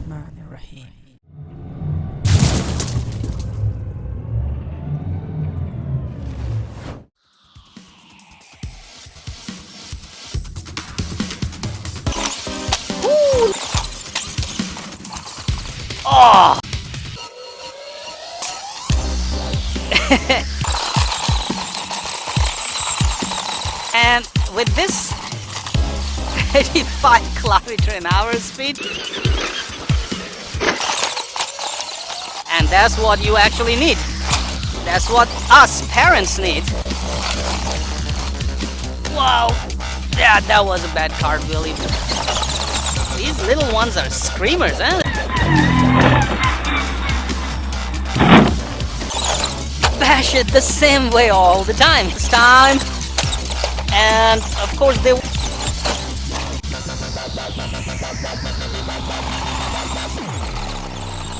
Bismillahirrahmanirrahim. Oh! And with this 85 km/h speed, and that's what you actually need. That's what us parents need. Wow! Yeah, that was a bad card, Willie. These little ones are screamers, eh? Bash it the same way all the time. This time, and of course they.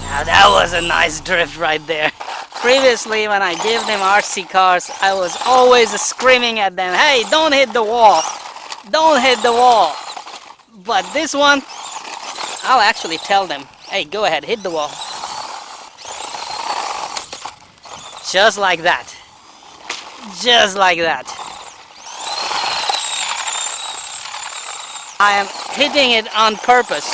Now that was a nice drift right there. Previously, when I gave them RC cars, I was always screaming at them, "Hey, don't hit the wall! Don't hit the wall!" But this one, I'll actually tell them, "Hey, go ahead, hit the wall." Just like that. Just like that. I am hitting it on purpose.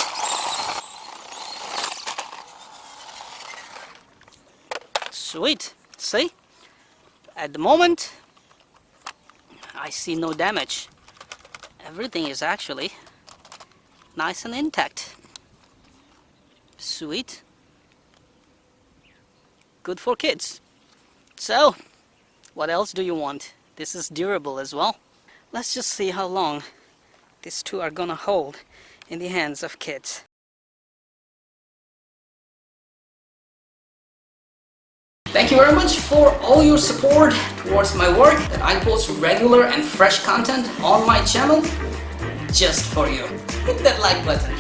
Sweet. See? At the moment, I see no damage. Everything is actually nice and intact. Sweet. Good for kids. So, what else do you want? This is durable as well. Let's just see how long these two are gonna hold in the hands of kids. Thank you very much for all your support towards my work, that I post regular and fresh content on my channel just for you. Hit that like button.